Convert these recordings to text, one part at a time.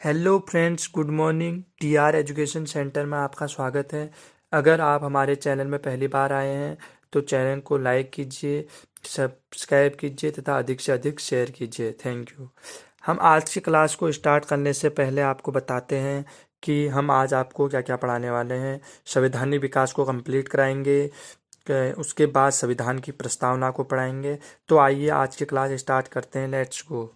Hello friends, good morning. TR education centre में आपका स्वागत है। अगर आप हमारे चैनल में पहली बार आए हैं तो चैनल को लाइक कीजिए, सब्सक्राइब कीजिए तथा अधिक से अधिक शेयर कीजिए। Thank you. हम आज की क्लास को स्टार्ट करने से पहले आपको बताते हैं कि हम आज आपको क्या क्या पढ़ाने वाले हैं। संवैधानिक विकास को कंप्लीट कराएंगे, उसके बाद संविधान की प्रस्तावना को पढ़ाएंगे। तो आइए आज की क्लास स्टार्ट करते हैं। Let's go.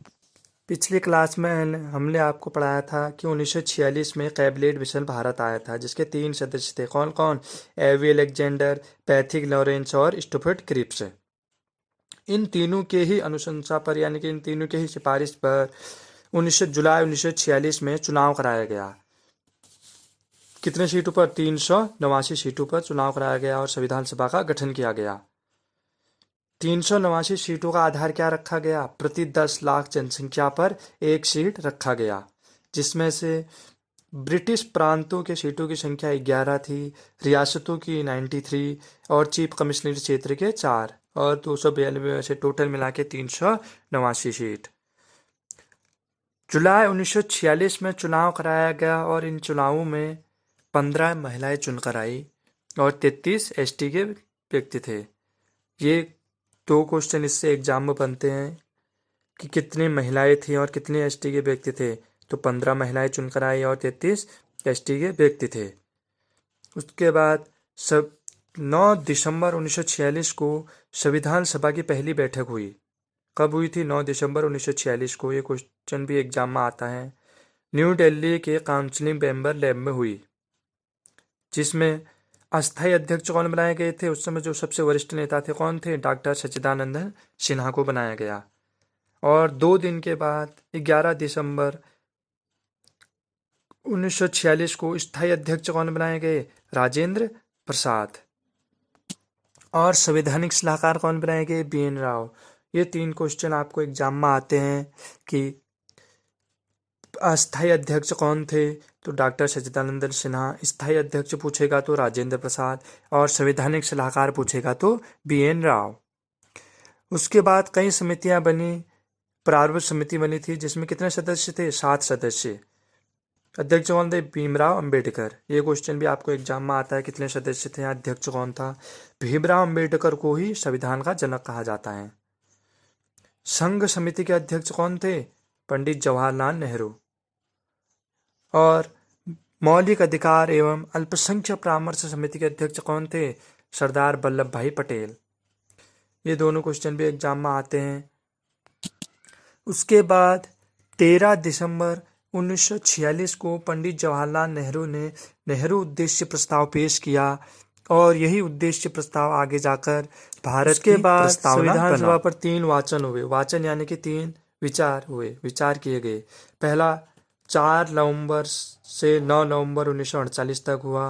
पिछली क्लास में हमने आपको पढ़ाया था कि 1946 में कैबिनेट मिशन भारत आया था, जिसके 3 सदस्य थे। कौन कौन? एवी अलेक्जेंडर, पैथिक लॉरेंस और स्टुअर्ट क्रिप्स। इन तीनों के ही अनुशंसा पर, यानी कि इन तीनों के ही सिफारिश पर 19 जुलाई 1946 में चुनाव कराया गया। कितने सीटों पर? 389 सीटों पर चुनाव कराया गया और संविधान सभा का गठन किया गया। 389 सीटों का आधार क्या रखा गया? प्रति 10 लाख जनसंख्या पर एक सीट रखा गया, जिसमें से ब्रिटिश प्रांतों के सीटों की संख्या 11 थी, रियासतों की 93 और चीफ कमिश्नरी क्षेत्र के 4 और 292 में से टोटल मिला के 389 सीट। जुलाई 1946 में चुनाव कराया गया और इन चुनावों में 15 महिलाएं चुनकर आई और 33 एसटी के व्यक्ति थे। ये 2 क्वेश्चन इससे एग्जाम में बनते हैं कि कितनी महिलाएं थी और कितने एसटी के व्यक्ति थे। तो 15 महिलाएं चुनकर आई और 33 एसटी के व्यक्ति थे। उसके बाद 9 दिसंबर 1946 को संविधान सभा की पहली बैठक हुई। कब हुई थी? 9 दिसंबर 1946 को। ये क्वेश्चन भी एग्जाम में आता है। न्यू दिल्ली के काउंसिलिंग मेंबर लैब में हुई, जिसमें अस्थायी अध्यक्ष कौन बनाए गए थे? उस समय जो सबसे वरिष्ठ नेता थे कौन थे? डॉक्टर सच्चिदानंद सिन्हा को बनाया गया। और 2 दिन के बाद 11 दिसंबर 1946 को स्थायी अध्यक्ष कौन बनाए गए? राजेंद्र प्रसाद। और संवैधानिक सलाहकार कौन बनाए गए? BN राव। ये 3 क्वेश्चन आपको एग्जाम में आते हैं कि अस्थायी अध्यक्ष कौन थे? तो डॉक्टर सच्चिदानंद सिन्हा। स्थायी अध्यक्ष पूछेगा तो राजेंद्र प्रसाद, और संवैधानिक सलाहकार पूछेगा तो BN राव। उसके बाद कई समितियां बनी। प्रारूप समिति बनी थी, जिसमें कितने सदस्य थे? 7 सदस्य। अध्यक्ष कौन थे? भीमराव अंबेडकर। ये क्वेश्चन भी आपको एग्जाम में आता है, कितने सदस्य थे, अध्यक्ष कौन था? भीमराव अंबेडकर को ही संविधान का जनक कहा जाता है। संघ समिति के अध्यक्ष कौन थे? पंडित जवाहरलाल नेहरू। और मौलिक अधिकार एवं अल्पसंख्यक परामर्श समिति के अध्यक्ष कौन थे? सरदार वल्लभ भाई पटेल। ये दोनों क्वेश्चन भी एग्जाम में आते हैं। उसके बाद 13 दिसंबर 1946 को पंडित जवाहरलाल नेहरू ने नेहरू उद्देश्य प्रस्ताव पेश किया और यही उद्देश्य प्रस्ताव आगे जाकर भारत के बाद संविधान सभा पर 3 वाचन हुए। वाचन यानी कि 3 विचार हुए, विचार किए गए। पहला 4 नवंबर से 9 नवंबर 1948 तक हुआ।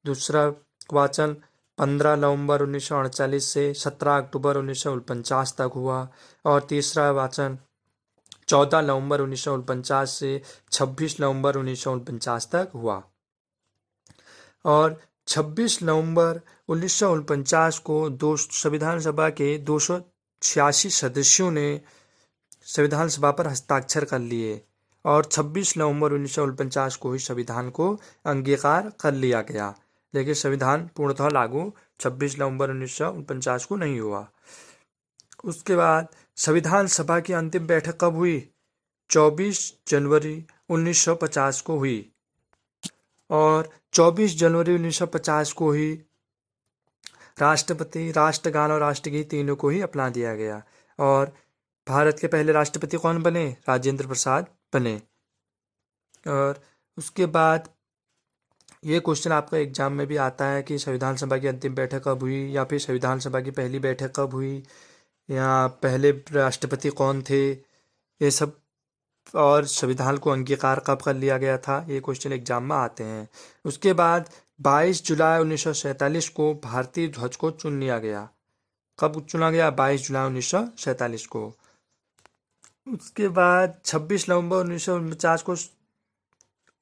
दूसरा वाचन 15 नवंबर 1948 से 17 अक्टूबर 1949 तक हुआ। और तीसरा वाचन 14 नवंबर 1949 से 26 नवंबर 1949 तक हुआ। और 26 नवंबर 1949 को संविधान सभा के 286 सदस्यों ने संविधान सभा पर हस्ताक्षर कर लिए और 26 नवंबर 1949 को ही संविधान को अंगीकार कर लिया गया। लेकिन संविधान पूर्णतः लागू 26 नवंबर 1949 को नहीं हुआ। उसके बाद संविधान सभा की अंतिम बैठक कब हुई? 24 जनवरी 1950 को हुई। और 24 जनवरी 1950 को ही राष्ट्रपति, राष्ट्रगान और राष्ट्रगीत तीनों को ही अपना दिया गया। और भारत के पहले राष्ट्रपति कौन बने? राजेंद्र प्रसाद बने। और उसके बाद ये क्वेश्चन आपका एग्जाम में भी आता है कि संविधान सभा की अंतिम बैठक कब हुई, या फिर संविधान सभा की पहली बैठक कब हुई, या पहले राष्ट्रपति कौन थे, ये सब। और संविधान को अंगीकार कब कर लिया गया था, ये क्वेश्चन एग्जाम में आते हैं। उसके बाद 22 जुलाई 1947 को भारतीय ध्वज को चुन लिया गया। कब चुना गया? 22 जुलाई 1947 को। उसके बाद 26 नवंबर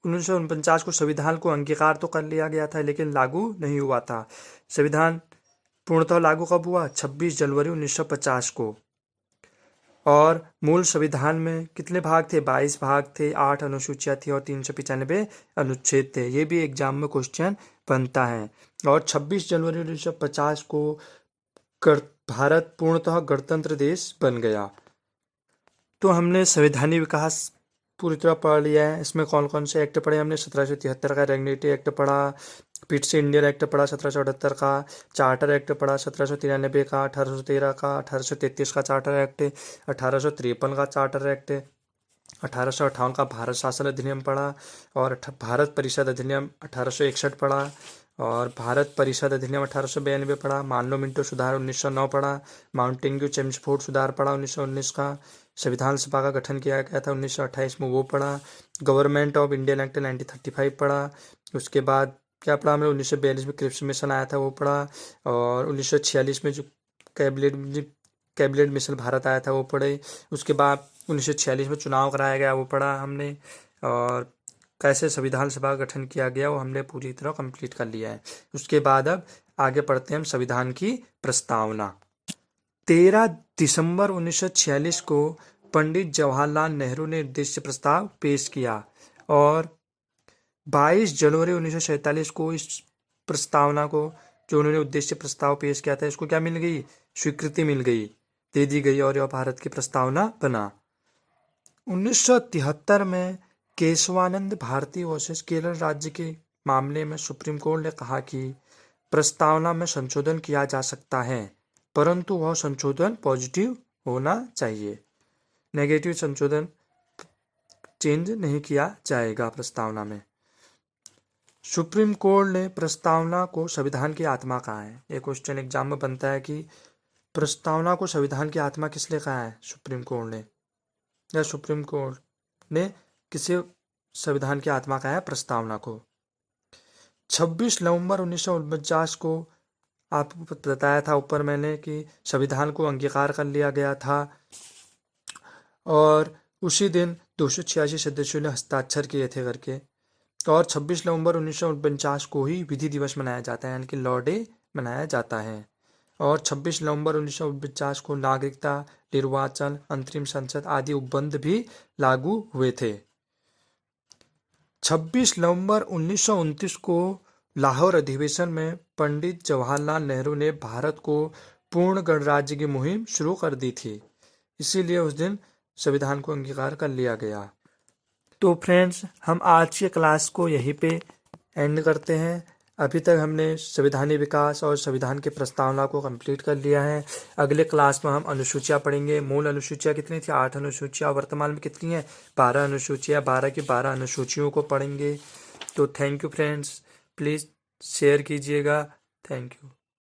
1949 को संविधान को अंगीकार तो कर लिया गया था, लेकिन लागू नहीं हुआ था। संविधान पूर्णतः लागू कब हुआ? 26 जनवरी 1950 को। और मूल संविधान में कितने भाग थे? 22 भाग थे, 8 अनुसूचियां थी और 395 अनुच्छेद थे। ये भी एग्जाम में क्वेश्चन बनता है। और 26 जनवरी 1950 को भारत पूर्णतः गणतंत्र देश बन गया। तो हमने संवैधानिक विकास पूरी तरह पढ़ लिया है। इसमें कौन कौन से एक्ट पढ़े हमने? 1773 का रेगनेटिव एक्ट पढ़ा, फिर से इंडियन एक्ट पढ़ा 1778 का, चार्टर एक्ट पढ़ा 1793 का, 1813 का, 1833 का चार्टर एक्ट, 1853 का चार्टर एक्ट, 1858 का भारत शासन अधिनियम पढ़ा, और भारत परिषद अधिनियम 1861 पढ़ा, और भारत परिषद अधिनियम 1892 पढ़ा, मानलो मिंटो सुधार 1909 पढ़ा, माउंटेन्यू चेम्सफोर्ड सुधार पढ़ा 1919 का, संविधान सभा का गठन किया गया था 1928 में वो पढ़ा, गवर्नमेंट ऑफ इंडियन एक्ट 1935 पढ़ा। उसके बाद क्या पढ़ा हमने? 1942 में क्रिप्स मिशन आया था वो पढ़ा, और 1946 में जो कैबिनेट मिशन भारत आया था वो पढ़े। उसके बाद 1946 में चुनाव कराया गया वो पढ़ा हमने, और कैसे संविधान सभा का गठन किया गया वो हमने पूरी तरह कंप्लीट कर लिया है। उसके बाद अब आगे पढ़ते हैं हम संविधान की प्रस्तावना। 13 दिसंबर 1946 को पंडित जवाहरलाल नेहरू ने उद्देश्य प्रस्ताव पेश किया, और 22 जनवरी 1947 को इस प्रस्तावना को, जो उन्होंने उद्देश्य प्रस्ताव पेश किया था, इसको क्या मिल गई? स्वीकृति मिल गई, दे दी गई, और यह भारत की प्रस्तावना बना। 1973 में केशवानंद भारती वर्सेस केरल राज्य के मामले में सुप्रीम कोर्ट ने कहा कि प्रस्तावना में संशोधन किया जा सकता है, परंतु वह संशोधन पॉजिटिव होना चाहिए। नेगेटिव संशोधन चेंज नहीं किया जाएगा प्रस्तावना में। सुप्रीम कोर्ट ने प्रस्तावना को संविधान की आत्मा कहा है। एक क्वेश्चन एग्जाम में बनता है कि प्रस्तावना को संविधान की आत्मा किस लिए कहा है? सुप्रीम कोर्ट ने, या सुप्रीम कोर्ट ने किसे संविधान की आत्मा कहा है? प्रस्तावना को। 26 नवंबर 1949 को आपको बताया था ऊपर मैंने कि संविधान को अंगीकार कर लिया गया था, और उसी दिन 286 सदस्यों ने हस्ताक्षर किए थे करके। और 26 नवंबर 1949 को ही विधि दिवस मनाया जाता है, यानी कि लॉ डे मनाया जाता है। और 26 नवंबर 1949 को नागरिकता, निर्वाचन, अंतरिम संसद आदि उपबंध भी लागू हुए थे। 26 नवंबर 1929 को लाहौर अधिवेशन में पंडित जवाहरलाल नेहरू ने भारत को पूर्ण गणराज्य की मुहिम शुरू कर दी थी, इसीलिए उस दिन संविधान को अंगीकार कर लिया गया। तो फ्रेंड्स, हम आज के क्लास को यहीं पे एंड करते हैं। अभी तक हमने संवैधानिक विकास और संविधान की प्रस्तावना को कंप्लीट कर लिया है। अगले क्लास में हम अनुसूचियां पढ़ेंगे। मूल अनुसूचियां कितनी थी? 8 अनुसूचियां। वर्तमान में कितनी है? 12 अनुसूचियां। 12 की 12 अनुसूचियों को पढ़ेंगे। तो thank you friends, please share कीजिएगा। Thank you.